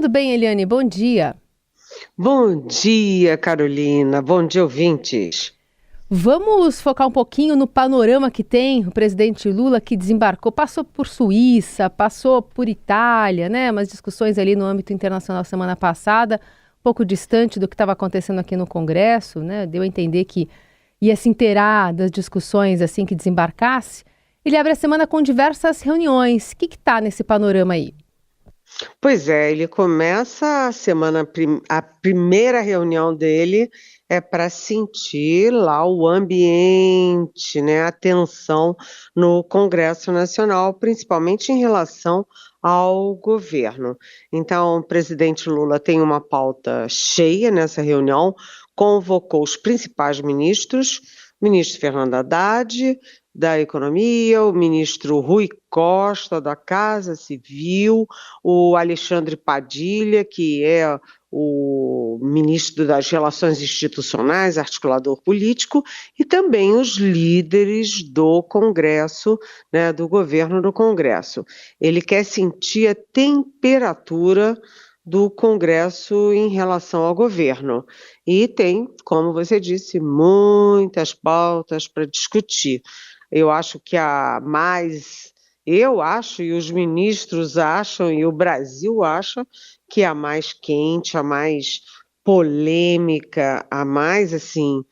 Tudo bem, Eliane? Bom dia. Bom dia, Carolina. Bom dia, ouvintes. Vamos focar um pouquinho no panorama que tem o presidente Lula, que desembarcou, passou por Suíça, passou por Itália, né? Umas discussões ali no âmbito internacional semana passada, um pouco distante do que estava acontecendo aqui no Congresso, né? Deu a entender que ia se inteirar das discussões assim que desembarcasse. Ele abre a semana com diversas reuniões. O que está nesse panorama aí? Pois é, ele começa a semana, a primeira reunião dele é para sentir lá o ambiente, né, a tensão no Congresso Nacional, principalmente em relação ao governo. Então, o presidente Lula tem uma pauta cheia nessa reunião, convocou os principais ministros, o ministro Fernando Haddad, da Economia, o ministro Rui Costa, da Casa Civil, o Alexandre Padilha, que é o ministro das Relações Institucionais, articulador político, e também os líderes do Congresso, né, do governo do Congresso. Ele quer sentir a temperatura do Congresso em relação ao governo. E tem, como você disse, muitas pautas para discutir. Eu acho que eu acho, e os ministros acham, e o Brasil acha, que a mais quente, a mais polêmica, a mais, assim,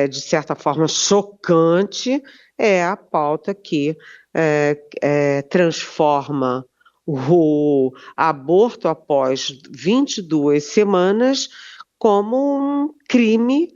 de certa forma, chocante, é a pauta que transforma o aborto após 22 semanas como um crime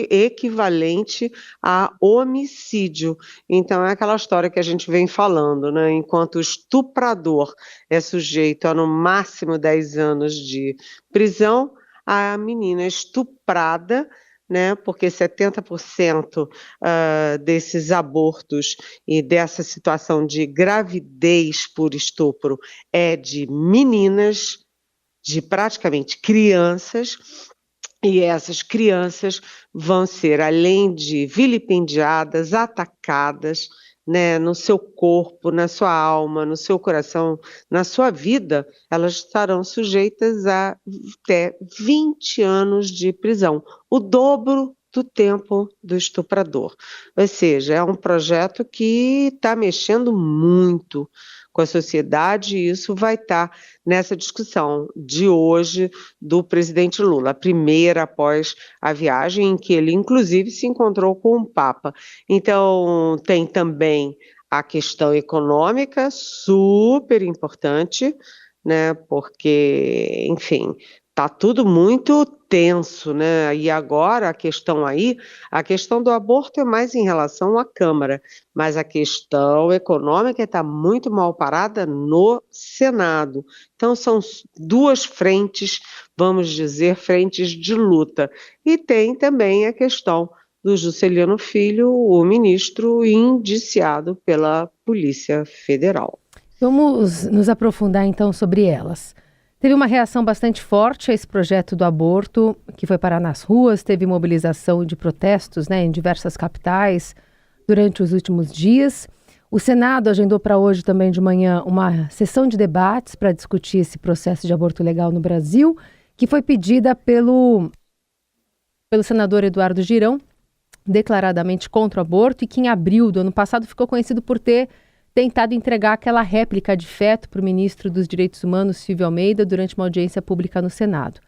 equivalente a homicídio. Então, é aquela história que a gente vem falando, né? Enquanto o estuprador é sujeito a no máximo 10 anos de prisão, a menina estuprada, né? Porque 70% desses abortos e dessa situação de gravidez por estupro é de meninas, de praticamente crianças. E essas crianças vão ser, além de vilipendiadas, atacadas, né, no seu corpo, na sua alma, no seu coração, na sua vida, elas estarão sujeitas a até 20 anos de prisão, o dobro do tempo do estuprador. Ou seja, é um projeto que está mexendo muito com a sociedade e isso vai estar nessa discussão de hoje do presidente Lula, a primeira após a viagem, em que ele inclusive se encontrou com o Papa. Então, tem também a questão econômica, super importante, né? Porque, enfim, está tudo muito tenso, né? E agora a questão do aborto é mais em relação à Câmara, mas a questão econômica está muito mal parada no Senado. Então são duas frentes, vamos dizer, frentes de luta. E tem também a questão do Juscelino Filho, o ministro indiciado pela Polícia Federal. Vamos nos aprofundar então sobre elas. Teve uma reação bastante forte a esse projeto do aborto, que foi parar nas ruas, teve mobilização de protestos, né, em diversas capitais durante os últimos dias. O Senado agendou para hoje também de manhã uma sessão de debates para discutir esse processo de aborto legal no Brasil, que foi pedida pelo senador Eduardo Girão, declaradamente contra o aborto, e que em abril do ano passado ficou conhecido por ter tentado entregar aquela réplica de feto para o ministro dos Direitos Humanos, Silvio Almeida, durante uma audiência pública no Senado.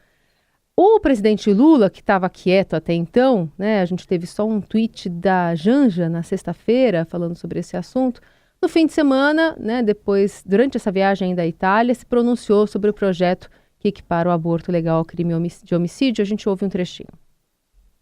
O presidente Lula, que estava quieto até então, né, a gente teve só um tweet da Janja na sexta-feira falando sobre esse assunto. No fim de semana, né, durante essa viagem ainda à Itália, se pronunciou sobre o projeto que equipara o aborto legal ao crime de homicídio. A gente ouve um trechinho.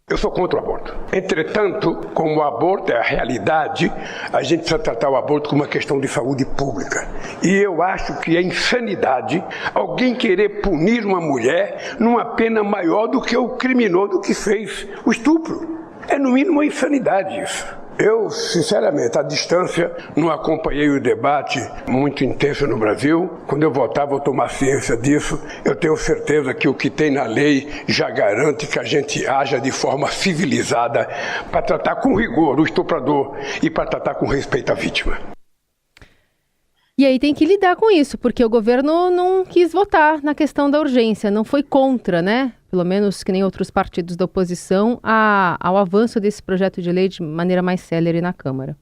Eu sou contra o aborto. Entretanto, como o aborto é a realidade, a gente precisa tratar o aborto como uma questão de saúde pública. E eu acho que é insanidade alguém querer punir uma mulher numa pena maior do que o criminoso que fez o estupro. É no mínimo uma insanidade isso. Eu, sinceramente, à distância, não acompanhei o debate muito intenso no Brasil. Quando eu votar, vou tomar ciência disso. Eu tenho certeza que o que tem na lei já garante que a gente haja de forma civilizada para tratar com rigor o estuprador e para tratar com respeito à vítima. E aí tem que lidar com isso, porque o governo não quis votar na questão da urgência, não foi contra, né? Pelo menos que nem outros partidos da oposição, ao avanço desse projeto de lei de maneira mais célere na Câmara.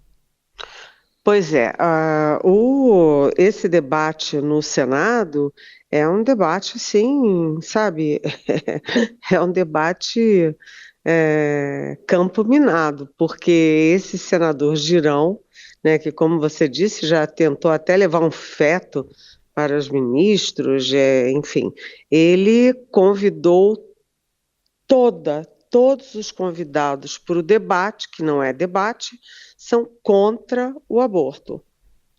Pois é, esse debate no Senado é um debate, assim, sabe, é um debate campo minado, porque esse senador Girão, né, que como você disse, já tentou até levar um feto para os ministros, enfim, ele convidou todos os convidados para o debate, que não é debate, são contra o aborto,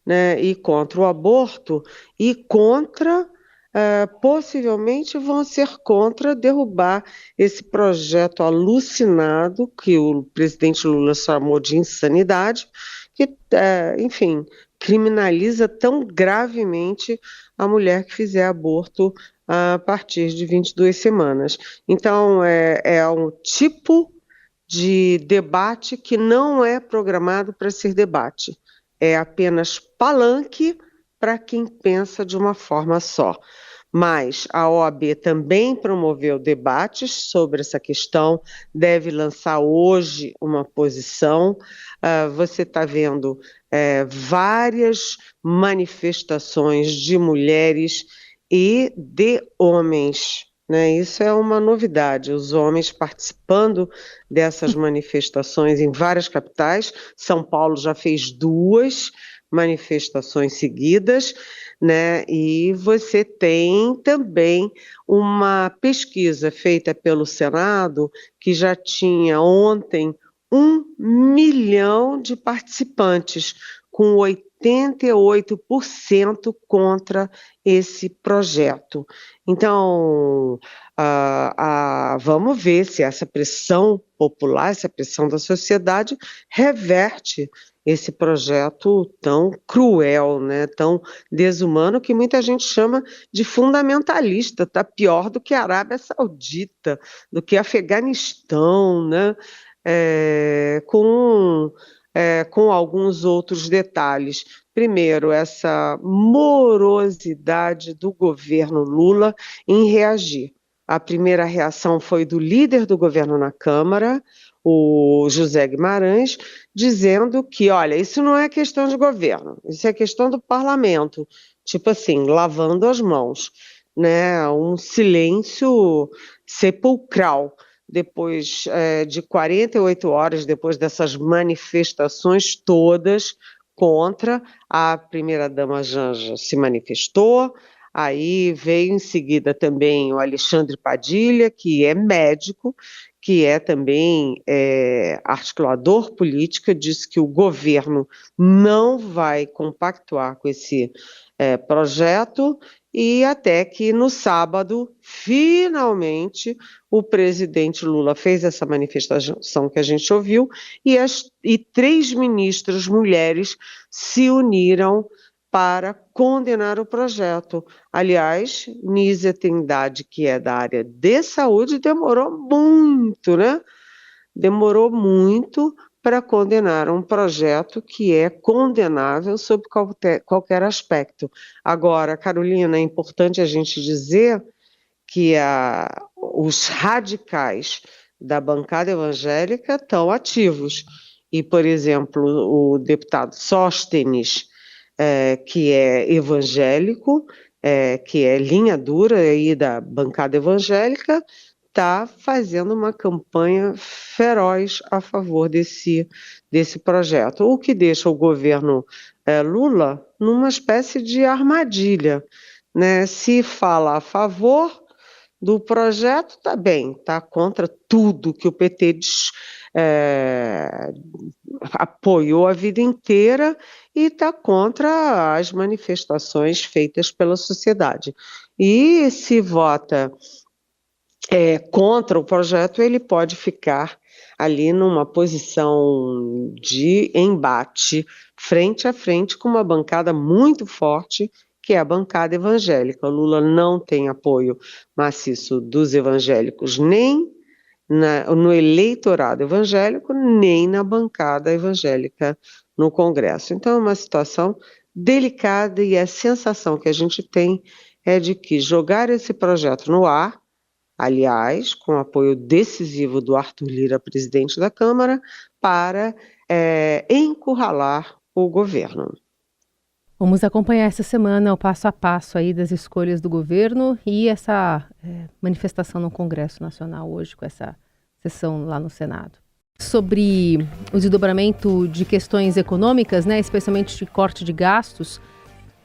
né? E contra o aborto e contra, possivelmente vão ser contra derrubar esse projeto alucinado que o presidente Lula chamou de insanidade, que, enfim, criminaliza tão gravemente a mulher que fizer aborto a partir de 22 semanas. Então, é um tipo de debate que não é programado para ser debate. É apenas palanque para quem pensa de uma forma só. Mas a OAB também promoveu debates sobre essa questão, deve lançar hoje uma posição. Você está vendo várias manifestações de mulheres e de homens, né? Isso é uma novidade, os homens participando dessas manifestações em várias capitais. São Paulo já fez 2 manifestações seguidas, né? E você tem também uma pesquisa feita pelo Senado, que já tinha ontem 1 milhão de participantes, com 88% contra esse projeto. Então, vamos ver se essa pressão popular, essa pressão da sociedade, reverte esse projeto tão cruel, né, tão desumano, que muita gente chama de fundamentalista. Está pior do que a Arábia Saudita, do que Afeganistão, né, com alguns outros detalhes. Primeiro, essa morosidade do governo Lula em reagir. A primeira reação foi do líder do governo na Câmara, o José Guimarães, dizendo que, olha, isso não é questão de governo, isso é questão do parlamento, tipo assim, lavando as mãos, né? Um silêncio sepulcral. Depois de 48 horas, depois dessas manifestações todas contra, a primeira-dama Janja se manifestou. Aí veio em seguida também o Alexandre Padilha, que é médico, que é também articulador político, disse que o governo não vai compactuar com esse projeto, e até que no sábado, finalmente, o presidente Lula fez essa manifestação que a gente ouviu, e 3 ministras mulheres se uniram para condenar o projeto. Aliás, Nízia Trindade, que é da área de saúde, demorou muito, né? Demorou muito para condenar um projeto que é condenável sob qualquer aspecto. Agora, Carolina, é importante a gente dizer que os radicais da bancada evangélica estão ativos. E, por exemplo, o deputado Sóstenes, que é evangélico, que é linha dura aí da bancada evangélica, está fazendo uma campanha feroz a favor desse projeto, o que deixa o governo Lula numa espécie de armadilha, né? Se fala a favor do projeto, está bem, está contra tudo que o PT apoiou a vida inteira e está contra as manifestações feitas pela sociedade. E se vota contra o projeto, ele pode ficar ali numa posição de embate, frente a frente, com uma bancada muito forte, que é a bancada evangélica. O Lula não tem apoio maciço dos evangélicos, nem no eleitorado evangélico, nem na bancada evangélica no Congresso. Então é uma situação delicada e a sensação que a gente tem é de que jogar esse projeto no ar, aliás, com apoio decisivo do Arthur Lira, presidente da Câmara, para encurralar o governo. Vamos acompanhar essa semana o passo a passo aí das escolhas do governo e essa manifestação no Congresso Nacional hoje, com essa sessão lá no Senado. Sobre o desdobramento de questões econômicas, né, especialmente de corte de gastos,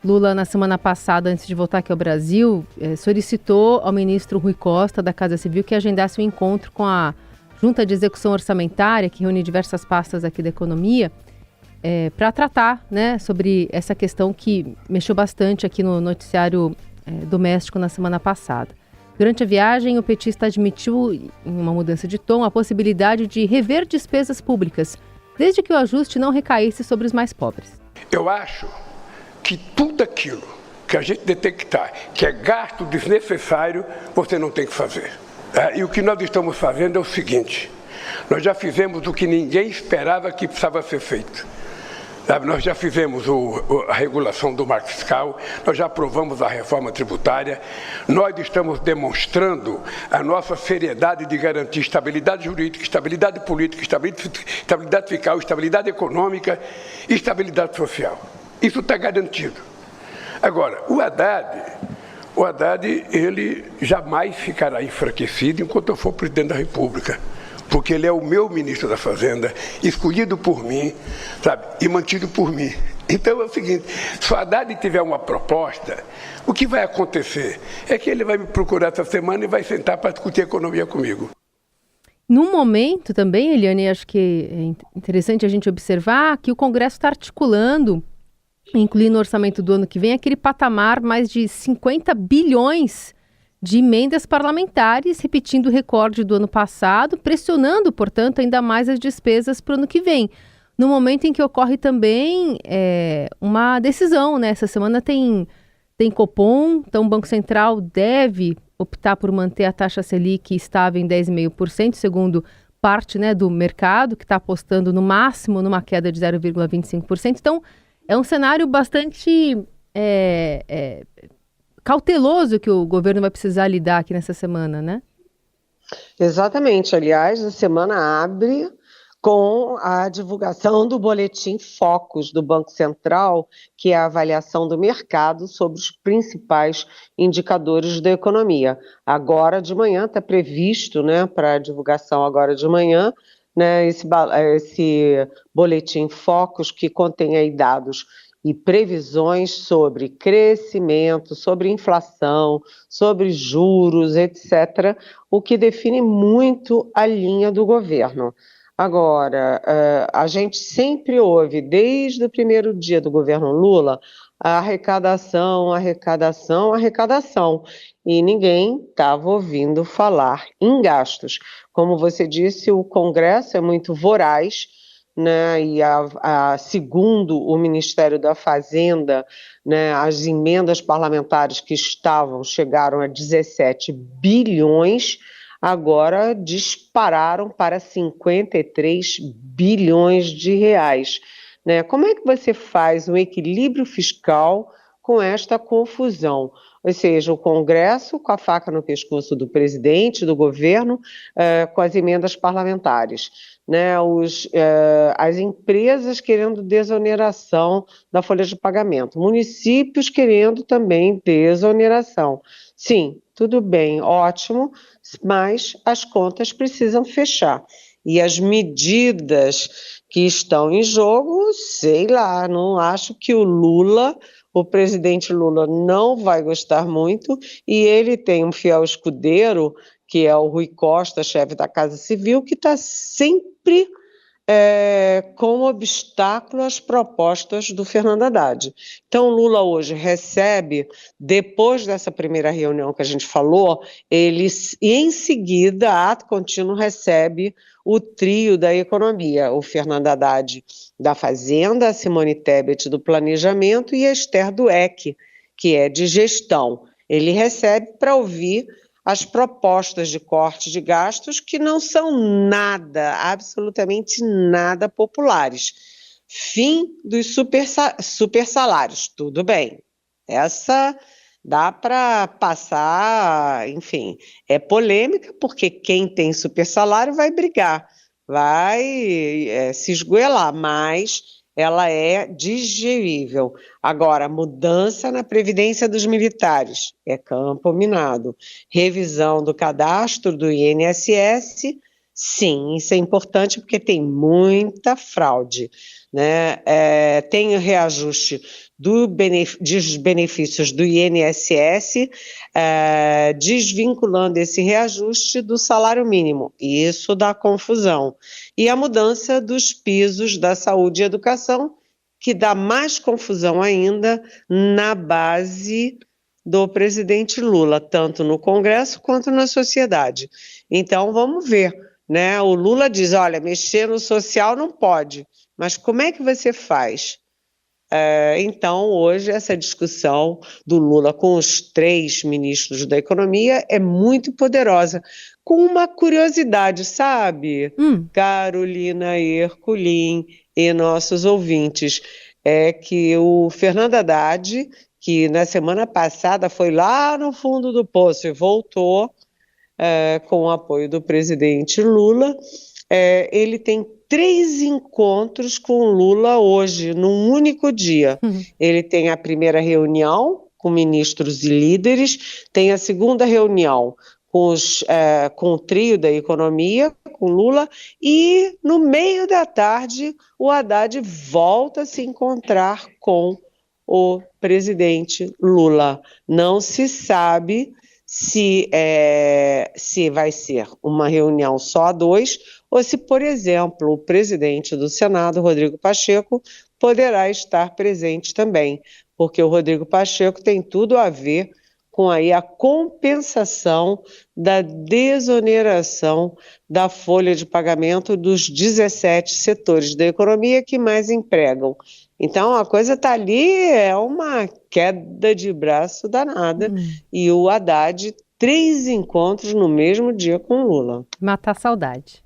Lula, na semana passada, antes de voltar aqui ao Brasil, solicitou ao ministro Rui Costa, da Casa Civil, que agendasse um encontro com a Junta de Execução Orçamentária, que reúne diversas pastas aqui da economia, para tratar, né, sobre essa questão que mexeu bastante aqui no noticiário doméstico na semana passada. Durante a viagem, o petista admitiu, em uma mudança de tom, a possibilidade de rever despesas públicas, desde que o ajuste não recaísse sobre os mais pobres. Eu acho que tudo aquilo que a gente detectar que é gasto desnecessário, você não tem que fazer. E o que nós estamos fazendo é o seguinte: nós já fizemos o que ninguém esperava que precisava ser feito. Nós já fizemos a regulação do marco fiscal, nós já aprovamos a reforma tributária, nós estamos demonstrando a nossa seriedade de garantir estabilidade jurídica, estabilidade política, estabilidade fiscal, estabilidade econômica e estabilidade social. Isso está garantido. Agora, o Haddad, ele jamais ficará enfraquecido enquanto eu for presidente da República, porque ele é o meu ministro da Fazenda, escolhido por mim, sabe, e mantido por mim. Então é o seguinte: se o Haddad tiver uma proposta, o que vai acontecer é que ele vai me procurar essa semana e vai sentar para discutir economia comigo. Num momento também, Eliane, acho que é interessante a gente observar que o Congresso está articulando, incluindo no orçamento do ano que vem, aquele patamar mais de 50 bilhões de emendas parlamentares, repetindo o recorde do ano passado, pressionando, portanto, ainda mais as despesas para o ano que vem. No momento em que ocorre também uma decisão, né? Essa semana tem Copom, então o Banco Central deve optar por manter a taxa Selic estável em 10,5%, segundo parte, né, do mercado, que está apostando no máximo numa queda de 0,25%. Então, é um cenário bastante cauteloso que o governo vai precisar lidar aqui nessa semana, né? Exatamente. Aliás, a semana abre com a divulgação do boletim Focus do Banco Central, que é a avaliação do mercado sobre os principais indicadores da economia. Agora de manhã, está previsto, né, para a divulgação agora de manhã, né, esse boletim Focus, que contém aí dados e previsões sobre crescimento, sobre inflação, sobre juros, etc., o que define muito a linha do governo. Agora, a gente sempre ouve, desde o primeiro dia do governo Lula, a arrecadação, e ninguém estava ouvindo falar em gastos. Como você disse, o Congresso é muito voraz, né, e segundo o Ministério da Fazenda, né, as emendas parlamentares que chegaram a 17 bilhões, agora dispararam para 53 bilhões de reais. Né? Como é que você faz um equilíbrio fiscal com esta confusão? Ou seja, o Congresso com a faca no pescoço do presidente, do governo, com as emendas parlamentares. Né, as empresas querendo desoneração da folha de pagamento, municípios querendo também desoneração. Sim, tudo bem, ótimo, mas as contas precisam fechar. E as medidas que estão em jogo, sei lá, não acho que o presidente Lula não vai gostar muito, e ele tem um fiel escudeiro, que é o Rui Costa, chefe da Casa Civil, que está sempre como obstáculo às propostas do Fernando Haddad. Então, Lula hoje recebe, depois dessa primeira reunião que a gente falou, ele em seguida, ato contínuo, recebe o trio da economia, o Fernando Haddad da Fazenda, a Simone Tebet do Planejamento e a Esther Dweck, que é de Gestão. Ele recebe para ouvir as propostas de corte de gastos que não são nada, absolutamente nada populares. Fim dos super salários, tudo bem. Essa dá para passar, enfim, é polêmica, porque quem tem super salário vai brigar, vai se esgoelar, mas ela é digerível. Agora, mudança na Previdência dos militares, é campo minado. Revisão do cadastro do INSS, sim, isso é importante porque tem muita fraude, né? Tem o reajuste dos benefícios do INSS, desvinculando esse reajuste do salário mínimo. Isso dá confusão. E a mudança dos pisos da saúde e educação, que dá mais confusão ainda na base do presidente Lula, tanto no Congresso quanto na sociedade. Então, vamos ver, né? O Lula diz, olha, mexer no social não pode, mas como é que você faz? Então, hoje, essa discussão do Lula com os 3 ministros da Economia é muito poderosa, com uma curiosidade, sabe, Carolina Ercolim e nossos ouvintes, é que o Fernando Haddad, que na semana passada foi lá no fundo do poço e voltou com o apoio do presidente Lula, ele tem 3 encontros com Lula hoje, num único dia. Ele tem a primeira reunião com ministros e líderes, tem a segunda reunião com o trio da economia, com Lula, e no meio da tarde o Haddad volta a se encontrar com o presidente Lula. Não se sabe se vai ser uma reunião só a 2, ou se, por exemplo, o presidente do Senado, Rodrigo Pacheco, poderá estar presente também, porque o Rodrigo Pacheco tem tudo a ver com aí a compensação da desoneração da folha de pagamento dos 17 setores da economia que mais empregam. Então, a coisa está ali, é uma queda de braço danada. E o Haddad, 3 encontros no mesmo dia com Lula. Matar a saudade.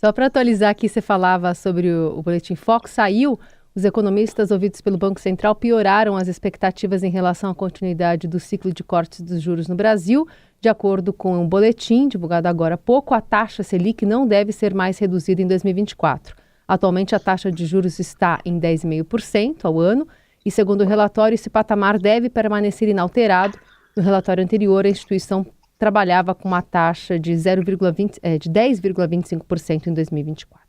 Só para atualizar aqui, você falava sobre o Boletim Focus, saiu. Os economistas ouvidos pelo Banco Central pioraram as expectativas em relação à continuidade do ciclo de cortes dos juros no Brasil. De acordo com um boletim divulgado agora há pouco, a taxa Selic não deve ser mais reduzida em 2024. Atualmente, a taxa de juros está em 10,5% ao ano e, segundo o relatório, esse patamar deve permanecer inalterado. No relatório anterior, a instituição trabalhava com uma taxa de 10,25% em 2024.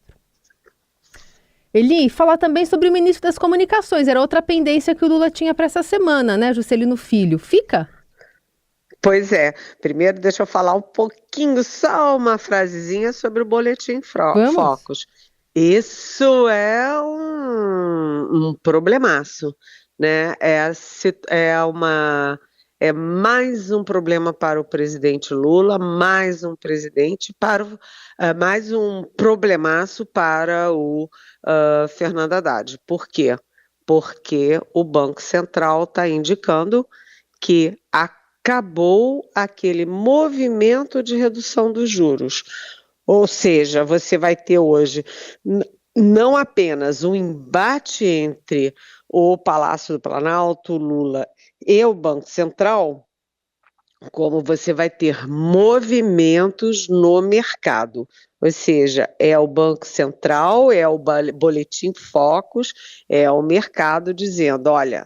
Eli, falar também sobre o ministro das Comunicações. Era outra pendência que o Lula tinha para essa semana, né, Juscelino Filho? Fica? Pois é. Primeiro, deixa eu falar um pouquinho, só uma frasezinha sobre o Boletim Focus. Isso é um problemaço, né? É mais um problema para o presidente Lula, mais um problemaço para o Fernando Haddad. Por quê? Porque o Banco Central está indicando que acabou aquele movimento de redução dos juros. Ou seja, você vai ter hoje não apenas um embate entre o Palácio do Planalto, Lula e o Banco Central, como você vai ter movimentos no mercado. Ou seja, é o Banco Central, é o Boletim Focus, é o mercado dizendo, olha,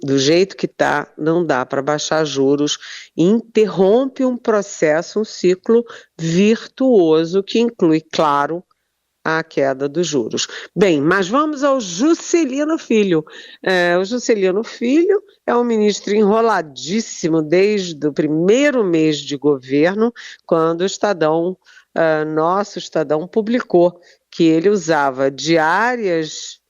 do jeito que está, não dá para baixar juros, interrompe um processo, um ciclo virtuoso que inclui, claro, a queda dos juros. Bem, mas vamos ao Juscelino Filho. O Juscelino Filho é um ministro enroladíssimo desde o primeiro mês de governo, quando o nosso Estadão publicou que ele usava diárias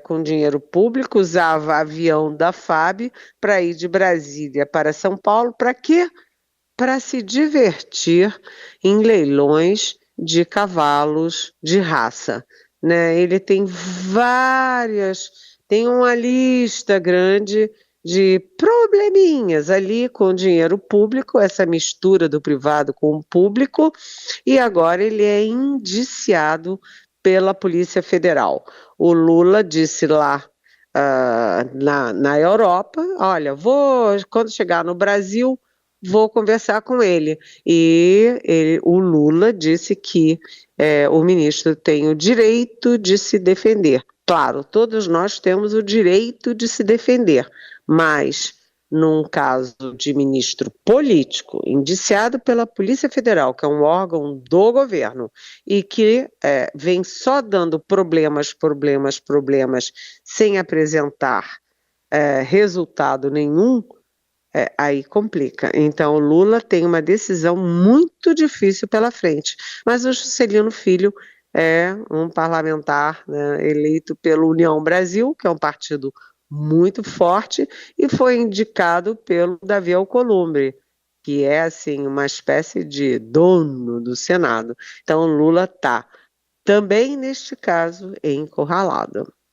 com dinheiro público, usava avião da FAB para ir de Brasília para São Paulo. Para quê? Para se divertir em leilões de cavalos de raça, né? Ele tem tem uma lista grande de probleminhas ali com dinheiro público, essa mistura do privado com o público, e agora ele é indiciado pela Polícia Federal. O Lula disse lá na Europa, olha, quando chegar no Brasil, vou conversar com ele. E o Lula disse que o ministro tem o direito de se defender. Claro, todos nós temos o direito de se defender, mas num caso de ministro político, indiciado pela Polícia Federal, que é um órgão do governo, e que vem só dando problemas, sem apresentar resultado nenhum, aí complica. Então, o Lula tem uma decisão muito difícil pela frente. Mas o Juscelino Filho é um parlamentar, né, eleito pela União Brasil, que é um partido muito forte, e foi indicado pelo Davi Alcolumbre, que é assim uma espécie de dono do Senado. Então, o Lula está também, neste caso, encurralado.